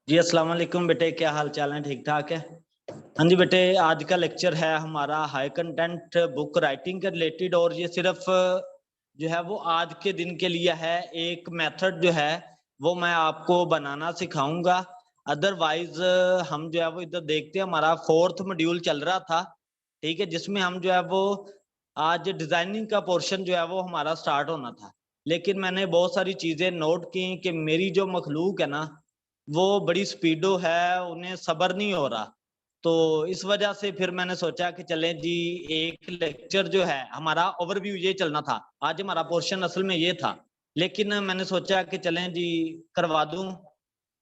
जी अस्सलाम वालेकुम बेटे, क्या हाल चाल है? ठीक ठाक है? हाँ जी बेटे, आज का लेक्चर है हमारा हाई कंटेंट बुक राइटिंग के रिलेटेड, और ये सिर्फ जो है वो आज के दिन के लिए है। एक मेथड जो है वो मैं आपको बनाना सिखाऊंगा। अदरवाइज हम जो है वो इधर देखते हैं, हमारा 4th मॉड्यूल चल रहा था, ठीक है, जिसमें हम जो है वो आज डिजाइनिंग का पोर्शन जो है वो हमारा स्टार्ट होना था। लेकिन मैंने बहुत सारी चीजें नोट की कि मेरी जो मखलूक है ना, वो बड़ी स्पीडो है, उन्हें सब्र नहीं हो रहा। तो इस वजह से फिर मैंने सोचा कि चलें जी, एक लेक्चर जो है हमारा ओवरव्यू ये चलना था, आज हमारा पोर्शन असल में ये था, लेकिन मैंने सोचा कि चलें जी करवा दूं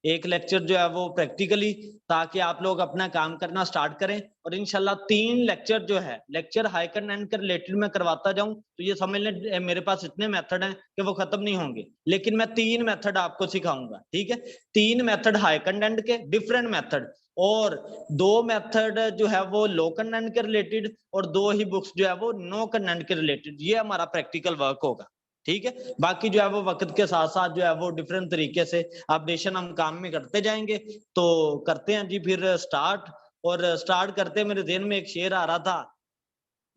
एक लेक्चर जो है वो प्रैक्टिकली, ताकि आप लोग अपना काम करना स्टार्ट करें। और इंशाल्लाह 3 लेक्चर जो है लेक्चर हाई कंटेंट के रिलेटेड मैं करवाता जाऊं, तो ये समझ लें मेरे पास इतने मेथड हैं कि वो खत्म नहीं होंगे। लेकिन मैं 3 मेथड आपको सिखाऊंगा, ठीक है? 3 मेथड हाई कंटेंट के, डिफरेंट मेथड, और 2 मेथड जो है वो लो कंटेंट के रिलेटेड, और 2 ही बुक्स जो है वो नो कंटेंट के रिलेटेड। ये हमारा प्रैक्टिकल वर्क होगा, ठीक है? बाकी जो है वो वक्त के साथ साथ जो है वो डिफरेंट तरीके से अपडेशन हम काम में करते जाएंगे। तो करते हैं जी फिर स्टार्ट। और स्टार्ट करते मेरे ज़हन में एक शेर आ रहा था,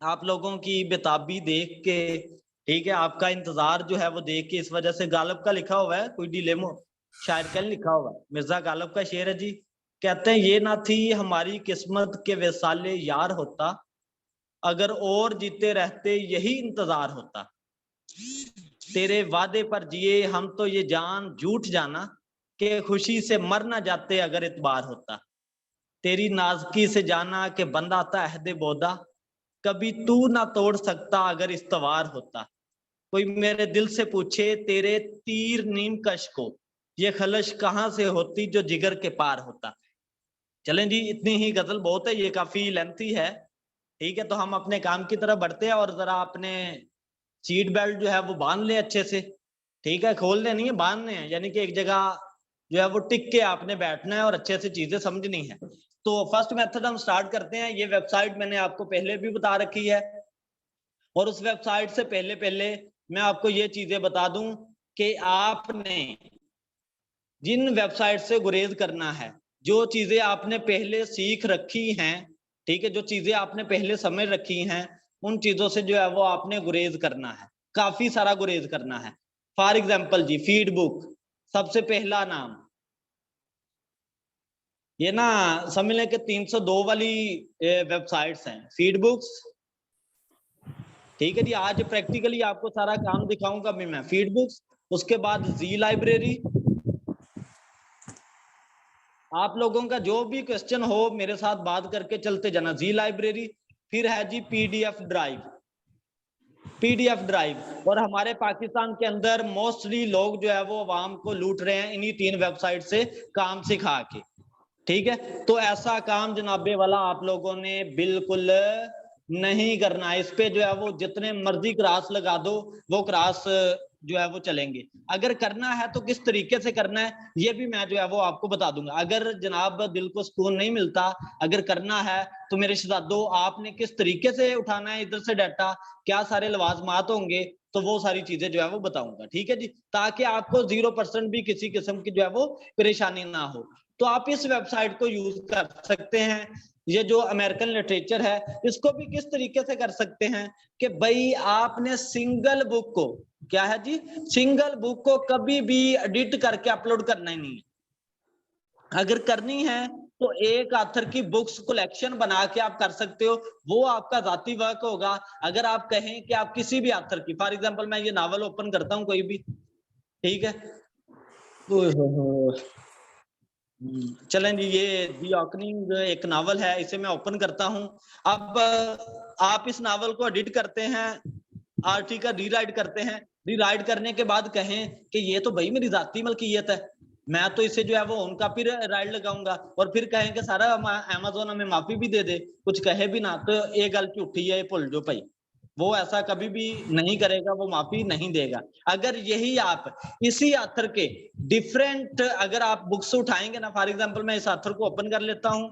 आप लोगों की बेताबी देख के, ठीक है, आपका इंतजार जो है वो देख के, इस वजह से गालिब का लिखा हुआ है, कोई डिलेमो शायर का लिखा हुआ है, मिर्जा गालिब का शेर है जी। कहते हैं ये ना थी हमारी किस्मत के वैसाले यार होता, अगर और जीते रहते यही इंतजार होता, तेरे वादे पर जिए हम तो ये जान झूठ जाना, कि खुशी से मर ना जाते अगर इतबार होता, तेरी नाज़की से जाना कि बंदा था अहदे बोदा, कभी तू ना तोड़ सकता अगर इस्तवार होता, कोई मेरे दिल से पूछे तेरे तीर नीम कश को, ये खलश कहाँ से होती जो जिगर के पार होता। चलें जी, इतनी ही गजल बहुत है, ये काफी लेंथी है, ठीक है? तो हम अपने काम की तरफ बढ़ते हैं, और जरा अपने सीट बेल्ट जो है वो बांध ले अच्छे से, ठीक है? खोलने नहीं है, बांधने हैं, यानी कि एक जगह जो है वो टिक के आपने बैठना है और अच्छे से चीजें समझनी है। तो फर्स्ट मेथड हम स्टार्ट करते हैं। ये वेबसाइट मैंने आपको पहले भी बता रखी है, और उस वेबसाइट से पहले पहले मैं आपको ये चीजें बता दूं कि आपने जिन वेबसाइट से गुरेज करना है, जो चीजें आपने पहले सीख रखी हैं, ठीक है, जो चीजें आपने पहले समझ रखी हैं, उन चीजों से जो है वो आपने गुरेज करना है, काफी सारा गुरेज करना है। फॉर एग्जाम्पल जी, फीड बुक सबसे पहला नाम, ये ना समझ लें कि 302 वाली वेबसाइट्स हैं फीड बुक्स, ठीक है जी? आज प्रैक्टिकली आपको सारा काम दिखाऊंगा भी मैं। फीड बुक्स, उसके बाद जी लाइब्रेरी। आप लोगों का जो भी क्वेश्चन हो मेरे साथ बात करके चलते जाना। जी लाइब्रेरी, फिर है जी पीडीएफ ड्राइव, पीडीएफ ड्राइव। और हमारे पाकिस्तान के अंदर मोस्टली लोग जो है वो आवाम को लूट रहे हैं इन्हीं 3 वेबसाइट से काम सिखा के, ठीक है? तो ऐसा काम जनाबे वाला आप लोगों ने बिल्कुल नहीं करना है। इस पे जो है वो जितने मर्जी क्रास लगा दो, वो क्रास जो है वो चलेंगे। अगर करना है तो किस तरीके से करना है ये भी मैं जो है वो आपको बता दूंगा। अगर जनाब दिल को सुकून नहीं मिलता, अगर करना है तो मेरे शहजादों आपने किस तरीके से उठाना है इधर से डाटा, क्या सारे लवाजमात होंगे, तो वो सारी चीजें जो है वो बताऊंगा, ठीक है जी? ताकि आपको 0% भी किसी किस्म की जो है वो परेशानी ना हो। तो आप इस वेबसाइट को यूज कर सकते हैं। ये जो अमेरिकन लिटरेचर है, इसको भी किस तरीके से कर सकते हैं कि भाई आपने सिंगल बुक को, क्या है जी, सिंगल बुक को कभी भी एडिट करके अपलोड करना ही नहीं है। अगर करनी है तो एक ऑथर की बुक्स कलेक्शन बना के आप कर सकते हो, वो आपका जाती वर्क होगा। अगर आप कहें कि आप किसी भी ऑथर की, फॉर एग्जांपल मैं ये नावल ओपन करता हूं कोई भी, ठीक है? चलें जी, ये दी ओकनिंग एक नावल है, इसे मैं ओपन करता हूं। अब आप इस नावल को एडिट करते हैं, आर्टिकल रीराइट करते हैं, रीराइट करने के बाद कहें कि ये तो भाई मेरी जाती मलकियत है, मैं तो इसे जो है वो उनका फिर राइट लगाऊंगा, और फिर कहें कि सारा अमेज़न हमें माफी भी दे दे, कुछ कहे भी ना, तो ये गल झूठी है, ये भुल जो भाई, वो ऐसा कभी भी नहीं करेगा, वो माफी नहीं देगा। अगर यही आप इसी ऑथर के डिफरेंट अगर आप बुक्स उठाएंगे ना, फॉर एग्जांपल मैं इस ऑथर को ओपन कर लेता हूं,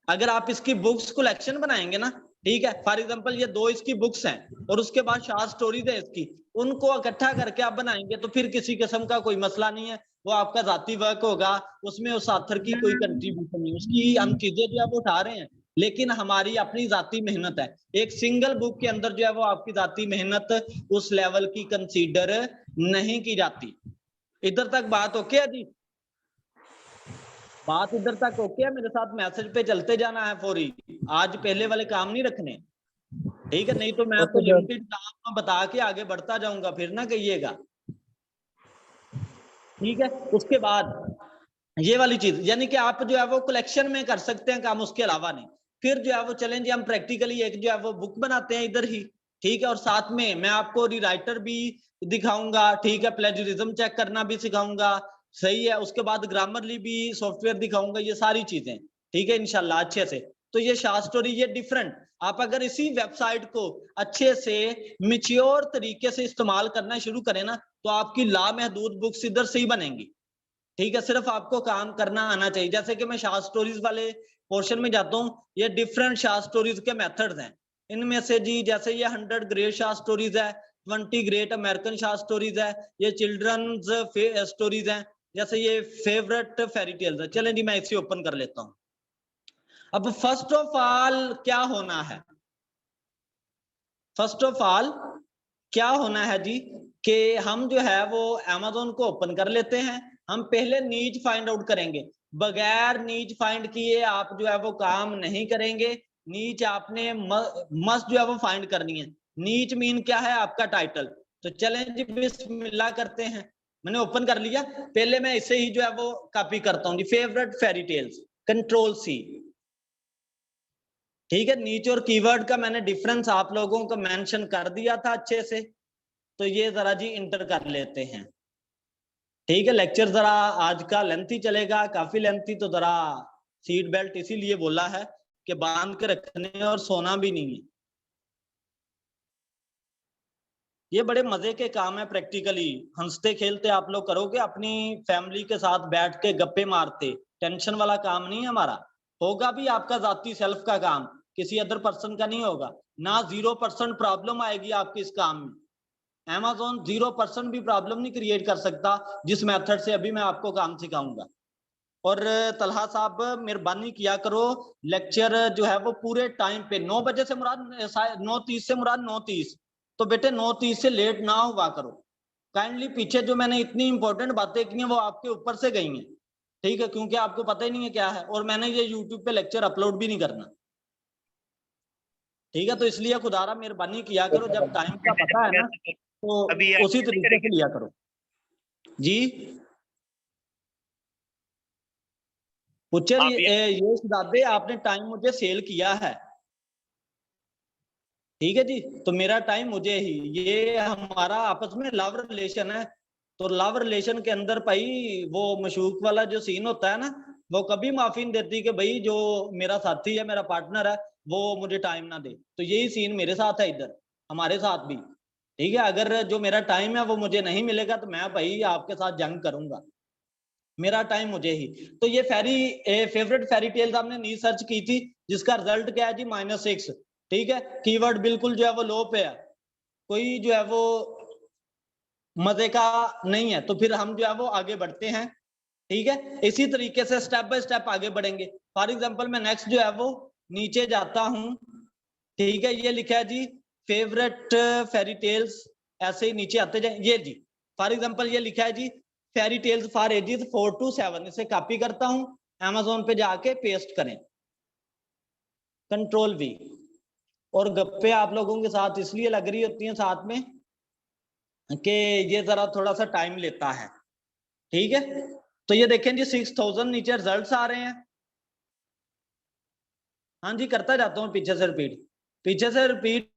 अगर आप इसकी बुक्स कलेक्शन बनाएंगे ना, ठीक है, फॉर एग्जांपल ये 2 इसकी बुक्स हैं और उसके बाद शॉर्ट स्टोरीज है इसकी, उनको इकट्ठा करके आप बनाएंगे तो फिर किसी किस्म का कोई मसला नहीं है, वो आपका जाती वर्क होगा, उसमें उस ऑथर की कोई कंट्रीब्यूशन नहीं, उसकी हम चीजें जो है वो उठा रहे हैं, लेकिन हमारी अपनी जाती मेहनत है। एक सिंगल बुक के अंदर जो है वो आपकी जाती मेहनत उस लेवल की कंसीडर नहीं की जाती। इधर तक बात ओके है जी? बात इधर तक ओके है? मेरे साथ मैसेज पे चलते जाना है फौरी, आज पहले वाले काम नहीं रखने, ठीक है? नहीं तो मैं तो लिमिटेड काम बता के आगे बढ़ता जाऊंगा, फिर ना कहिएगा, ठीक है? उसके बाद ये वाली चीज, यानी कि आप जो है वो कलेक्शन में कर सकते हैं काम, उसके अलावा नहीं। फिर जो है वो चलें जी, हम प्रैक्टिकली एक जो है वो बुक बनाते हैं इधर ही, ठीक है? और साथ में मैं आपको रीराइटर भी दिखाऊंगा, ठीक है? प्लेजरिज्म चेक करना भी सिखाऊंगा, सही है? उसके बाद ग्रामरली भी सॉफ्टवेयर दिखाऊंगा, ये सारी चीजें, ठीक है? इंशाल्लाह अच्छे से। तो ये शार्ट स्टोरी, ये डिफरेंट, आप अगर इसी वेबसाइट को अच्छे से मिच्योर तरीके से इस्तेमाल करना शुरू करें ना, तो आपकी लामहदूद बुक्स इधर से ही बनेंगी, ठीक है? सिर्फ आपको काम करना आना चाहिए। जैसे कि मैं शार्ट स्टोरीज वाले पोर्शन में जाता हूँ, ये डिफरेंट शार्ट स्टोरीज के मेथड्स हैं। इनमें से जी जैसे ये 100 ग्रेट शार्ट स्टोरीज है, 20 ग्रेट अमेरिकन शार्ट स्टोरीज है, ये चिल्ड्रंस स्टोरीज हैं, जैसे ये फेवरेट फेरी टेल्स है। चलें जी, मैं इसे ओपन कर लेता हूँ। अब फर्स्ट ऑफ ऑल क्या होना है, फर्स्ट ऑफ ऑल क्या होना है जी, कि हम जो है वो Amazon को ओपन कर लेते हैं। हम पहले नीच फाइंड आउट करेंगे, बगैर नीच फाइंड किए आप जो है वो काम नहीं करेंगे। नीच आपने मस्ट जो है वो फाइंड करनी है। नीच मीन क्या है? आपका टाइटल। तो चलें जी बिस्मिल्लाह करते हैं। मैंने ओपन कर लिया, पहले मैं इसे ही जो है वो कॉपी करता हूँ जी, फेवरेट फेरी टेल्स, Ctrl+C, ठीक है? नीच और कीवर्ड का मैंने डिफरेंस आप लोगों को मेंशन कर दिया था अच्छे से, तो ये जरा जी इंटर कर लेते हैं, ठीक है? लेक्चर जरा आज का लेंथी चलेगा, काफी लेंथी, तो जरा सीट बेल्ट इसीलिए बोला है कि बांध के रखने और सोना भी नहीं है। ये बड़े मजे के काम है, प्रैक्टिकली हंसते खेलते आप लोग करोगे, अपनी फैमिली के साथ बैठ के गप्पे मारते, टेंशन वाला काम नहीं है हमारा। होगा भी आपका जाती सेल्फ का काम, किसी अदर पर्सन का नहीं होगा ना। 0% प्रॉब्लम आएगी आपके इस काम में। Amazon 0% भी प्रॉब्लम नहीं क्रिएट कर सकता, जिस मेथड से अभी मैं आपको काम सिखाऊंगा। और तलहा साहब मेहरबानी किया करो, लेक्चर जो है वो पूरे टाइम पे 9 बजे से मुराद 9:30 से मुराद 9:30, तो बेटे 9:30 से लेट ना हुआ करो काइंडली। पीछे जो मैंने इतनी इंपॉर्टेंट बातें की हैं वो आपके ऊपर से गई हैं, ठीक है? क्योंकि आपको पता ही नहीं है क्या है, और मैंने ये यूट्यूब पे लेक्चर अपलोड भी नहीं करना, ठीक है? तो इसलिए खुदारा मेहरबानी किया करो, जब टाइम का पता है ना तो उसी तरीके से लिया करो जी। पुचर ये दादे आपने टाइम मुझे सेल किया है, ठीक है जी? तो मेरा टाइम मुझे ही, ये हमारा आपस में लव रिलेशन है। तो लव रिलेशन के अंदर भाई वो मशूक वाला जो सीन होता है ना, वो कभी माफी नहीं देती कि भाई जो मेरा साथी है, मेरा पार्टनर है, वो मुझे टाइम ना दे। तो यही सीन मेरे साथ है इधर, हमारे साथ भी, ठीक है? अगर जो मेरा टाइम है वो मुझे नहीं मिलेगा तो मैं भाई आपके साथ जंग करूंगा, मेरा टाइम मुझे ही। तो ये फेवरेट फेरी टेल्स आपने नी सर्च की थी, जिसका रिजल्ट क्या है जी? -6, ठीक है? कीवर्ड बिल्कुल जो है वो लो पे है, कोई जो है वो मजे का नहीं है। तो फिर हम जो है वो आगे बढ़ते हैं, ठीक है? इसी तरीके से स्टेप बाय स्टेप आगे बढ़ेंगे। फॉर एग्जांपल मैं नेक्स्ट जो है वो नीचे जाता हूं, ठीक है? ये लिखा है जी फेवरेट फेरी टेल्स, ऐसे ही नीचे आते जाए। ये जी फॉर एग्जांपल ये लिखा है जी fairy tales for ages 4 to 7, इसे कॉपी करता हूं, Amazon पे जाके पेस्ट करें, Ctrl+V। और गप्पे आप लोगों के साथ इसलिए लग रही होती हैं साथ में कि ये जरा थोड़ा सा टाइम लेता है, ठीक है? तो ये देखें जी 6000 नीचे रिजल्ट्स आ रहे हैं। हाँ जी, करता जाता हूँ पीछे से रिपीट